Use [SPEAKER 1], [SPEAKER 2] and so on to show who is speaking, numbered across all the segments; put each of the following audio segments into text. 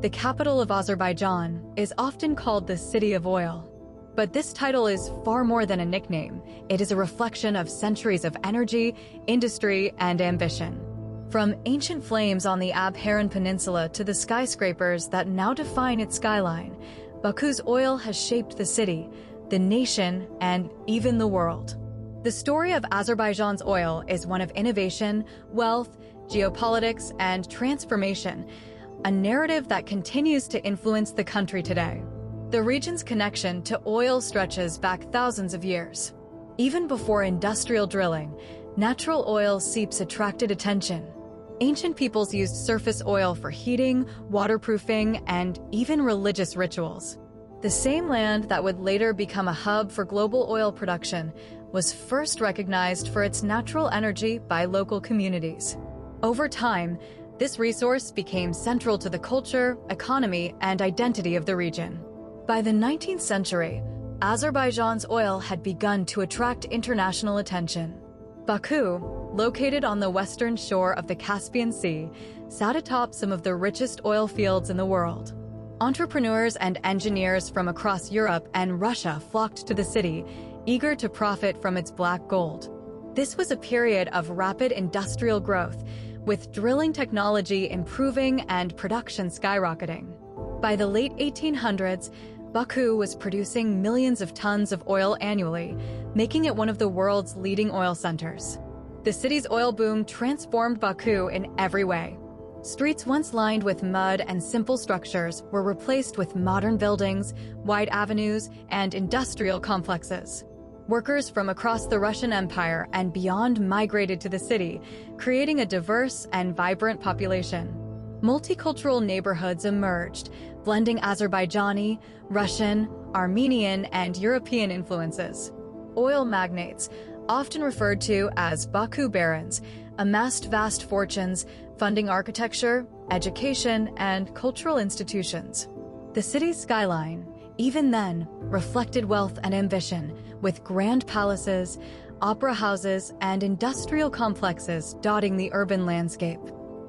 [SPEAKER 1] the capital of Azerbaijan, is often called the City of Oil. But this title is far more than a nickname. It is a reflection of centuries of energy, industry, and ambition. From ancient flames on the Abharan Peninsula to the skyscrapers that now define its skyline, Baku's oil has shaped the city, the nation, and even the world. The story of Azerbaijan's oil is one of innovation, wealth, geopolitics, and transformation, a narrative that continues to influence the country today. The region's connection to oil stretches back thousands of years. Even before industrial drilling, natural oil seeps attracted attention. Ancient peoples used surface oil for heating, waterproofing, and even religious rituals. The same land that would later become a hub for global oil production was first recognized for its natural energy by local communities. Over time, this resource became central to the culture, economy, and identity of the region. By the 19th century, Azerbaijan's oil had begun to attract international attention. Baku, located on the western shore of the Caspian Sea, sat atop some of the richest oil fields in the world. Entrepreneurs and engineers from across Europe and Russia flocked to the city, eager to profit from its black gold. This was a period of rapid industrial growth, with drilling technology improving and production skyrocketing. By the late 1800s, Baku was producing millions of tons of oil annually, making it one of the world's leading oil centers. The city's oil boom transformed Baku in every way. Streets once lined with mud and simple structures were replaced with modern buildings, wide avenues, and industrial complexes. Workers from across the Russian Empire and beyond migrated to the city, creating a diverse and vibrant population. Multicultural neighborhoods emerged, blending Azerbaijani, Russian, Armenian, and European influences. Oil magnates, often referred to as Baku barons, amassed vast fortunes, funding architecture, education, and cultural institutions. The city's skyline, even then, reflected wealth and ambition, with grand palaces, opera houses, and industrial complexes dotting the urban landscape.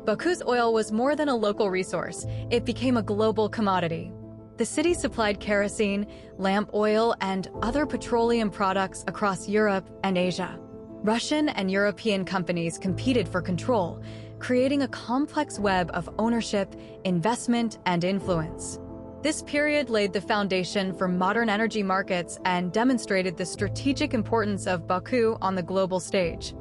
[SPEAKER 1] Baku's oil was more than a local resource, it became a global commodity. The city supplied kerosene, lamp oil, and other petroleum products across Europe and Asia. Russian and European companies competed for control, creating a complex web of ownership, investment, and influence. This period laid the foundation for modern energy markets and demonstrated the strategic importance of Baku on the global stage.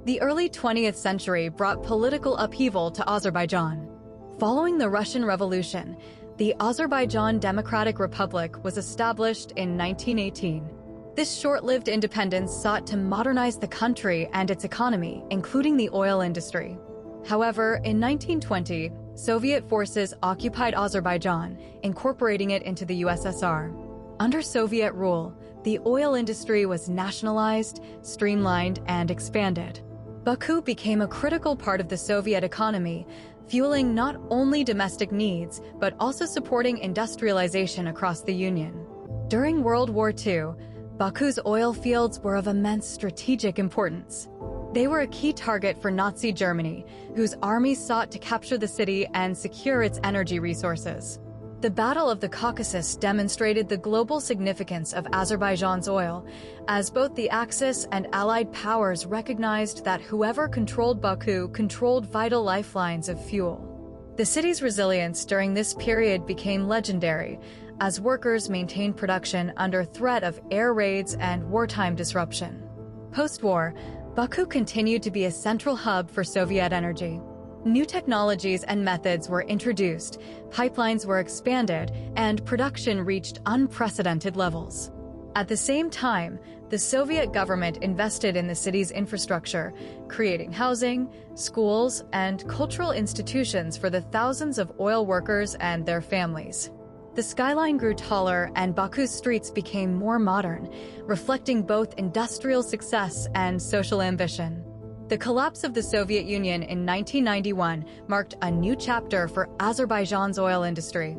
[SPEAKER 1] The early 20th century brought political upheaval to Azerbaijan. Following the Russian Revolution, the Azerbaijan Democratic Republic was established in 1918. This short-lived independence sought to modernize the country and its economy, including the oil industry. However, in 1920, Soviet forces occupied Azerbaijan, incorporating it into the USSR. Under Soviet rule, the oil industry was nationalized, streamlined, and expanded. Baku became a critical part of the Soviet economy, fueling not only domestic needs, but also supporting industrialization across the Union. During World War II, Baku's oil fields were of immense strategic importance. They were a key target for Nazi Germany, whose armies sought to capture the city and secure its energy resources. The Battle of the Caucasus demonstrated the global significance of Azerbaijan's oil, as both the Axis and Allied powers recognized that whoever controlled Baku controlled vital lifelines of fuel. The city's resilience during this period became legendary, as workers maintained production under threat of air raids and wartime disruption. Post-war, Baku continued to be a central hub for Soviet energy. New technologies and methods were introduced, pipelines were expanded, and production reached unprecedented levels. At the same time, the Soviet government invested in the city's infrastructure, creating housing, schools, and cultural institutions for the thousands of oil workers and their families. The skyline grew taller and Baku's streets became more modern, reflecting both industrial success and social ambition. The collapse of the Soviet Union in 1991 marked a new chapter for Azerbaijan's oil industry.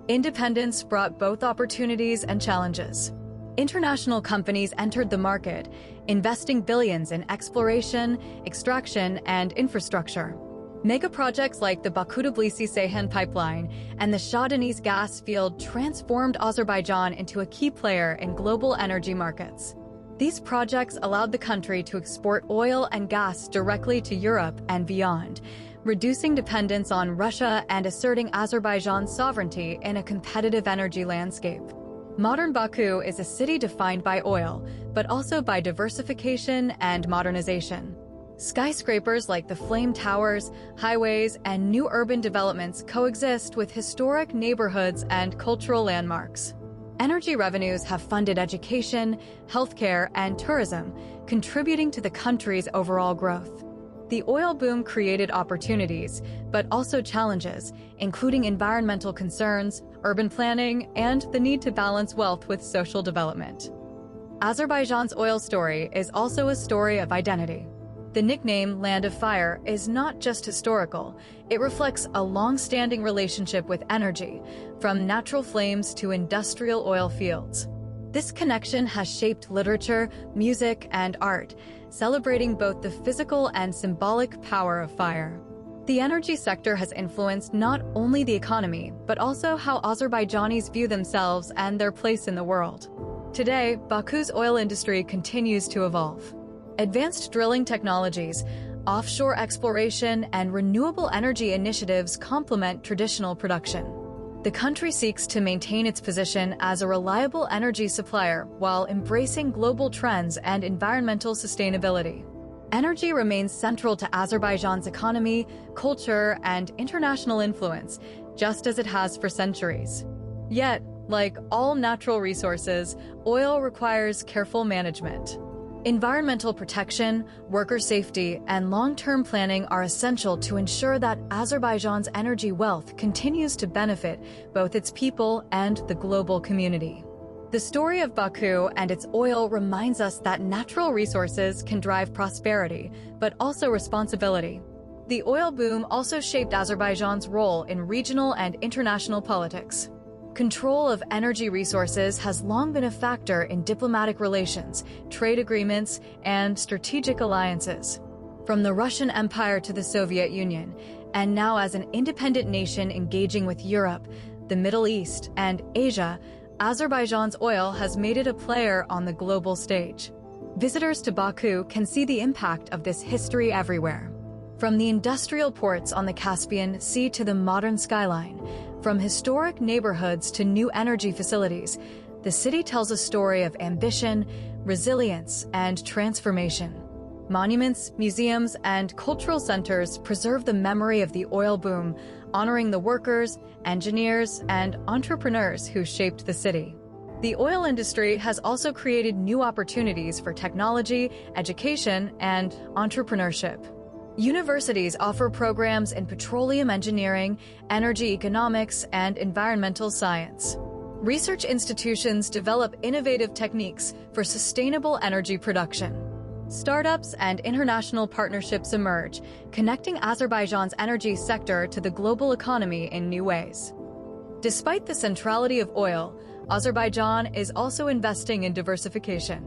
[SPEAKER 1] Independence brought both opportunities and challenges. International companies entered the market, investing billions in exploration, extraction, and infrastructure. Mega projects like the Baku-Tbilisi-Ceyhan pipeline and the Shah Deniz gas field transformed Azerbaijan into a key player in global energy markets. These projects allowed the country to export oil and gas directly to Europe and beyond, reducing dependence on Russia and asserting Azerbaijan's sovereignty in a competitive energy landscape. Modern Baku is a city defined by oil, but also by diversification and modernization. Skyscrapers like the Flame Towers, highways, and new urban developments coexist with historic neighborhoods and cultural landmarks. Energy revenues have funded education, healthcare, and tourism, contributing to the country's overall growth. The oil boom created opportunities, but also challenges, including environmental concerns, urban planning, and the need to balance wealth with social development. Azerbaijan's oil story is also a story of identity. The nickname Land of Fire is not just historical, it reflects a long-standing relationship with energy, from natural flames to industrial oil fields. This connection has shaped literature, music, and art, celebrating both the physical and symbolic power of fire. The energy sector has influenced not only the economy, but also how Azerbaijanis view themselves and their place in the world. Today, Baku's oil industry continues to evolve. Advanced drilling technologies, offshore exploration, and renewable energy initiatives complement traditional production. The country seeks to maintain its position as a reliable energy supplier while embracing global trends and environmental sustainability. Energy remains central to Azerbaijan's economy, culture, and international influence, just as it has for centuries. Yet, like all natural resources, oil requires careful management. Environmental protection, worker safety, and long-term planning are essential to ensure that Azerbaijan's energy wealth continues to benefit both its people and the global community. The story of Baku and its oil reminds us that natural resources can drive prosperity, but also responsibility. The oil boom also shaped Azerbaijan's role in regional and international politics. Control of energy resources has long been a factor in diplomatic relations, trade agreements, and strategic alliances. From the Russian Empire to the Soviet Union, and now as an independent nation engaging with Europe, the Middle East, and Asia, Azerbaijan's oil has made it a player on the global stage. Visitors to Baku can see the impact of this history everywhere. From the industrial ports on the Caspian Sea to the modern Skyline, from historic neighborhoods to new energy facilities, the city tells a story of ambition, resilience, and transformation. Monuments, museums, and cultural centers preserve the memory of the oil boom, honoring the workers, engineers, and entrepreneurs who shaped the city. The oil industry has also created new opportunities for technology, education, and entrepreneurship. Universities offer programs in petroleum engineering, energy economics, and environmental science. Research institutions develop innovative techniques for sustainable energy production. Startups and international partnerships emerge, connecting Azerbaijan's energy sector to the global economy in new ways. Despite the centrality of oil, Azerbaijan is also investing in diversification.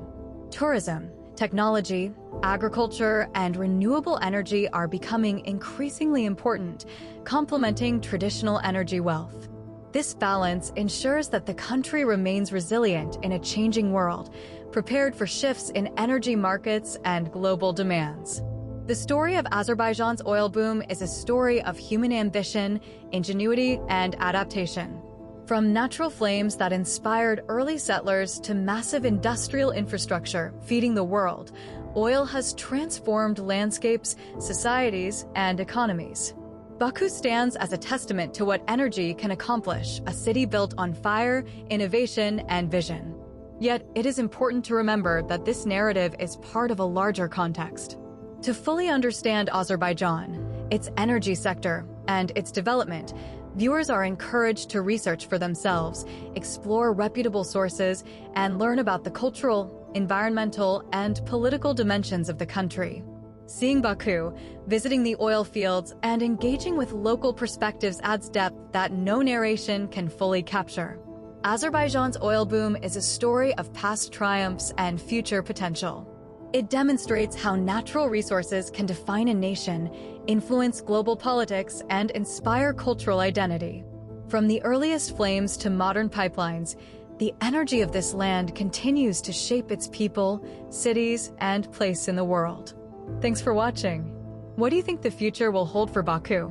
[SPEAKER 1] Tourism, technology, agriculture, and renewable energy are becoming increasingly important, complementing traditional energy wealth. This balance ensures that the country remains resilient in a changing world, prepared for shifts in energy markets and global demands. The story of Azerbaijan's oil boom is a story of human ambition, ingenuity, and adaptation. From natural flames that inspired early settlers to massive industrial infrastructure feeding the world, oil has transformed landscapes, societies, and economies. Baku stands as a testament to what energy can accomplish, a city built on fire, innovation, and vision. Yet, it is important to remember that this narrative is part of a larger context. To fully understand Azerbaijan, its energy sector, and its development, viewers are encouraged to research for themselves, explore reputable sources, and learn about the cultural, environmental, and political dimensions of the country. Seeing Baku, visiting the oil fields, and engaging with local perspectives adds depth that no narration can fully capture. Azerbaijan's oil boom is a story of past triumphs and future potential. It demonstrates how natural resources can define a nation, influence global politics, and inspire cultural identity. From the earliest flames to modern pipelines, the energy of this land continues to shape its people, cities, and place in the world. Thanks for watching. What do you think the future will hold for Baku?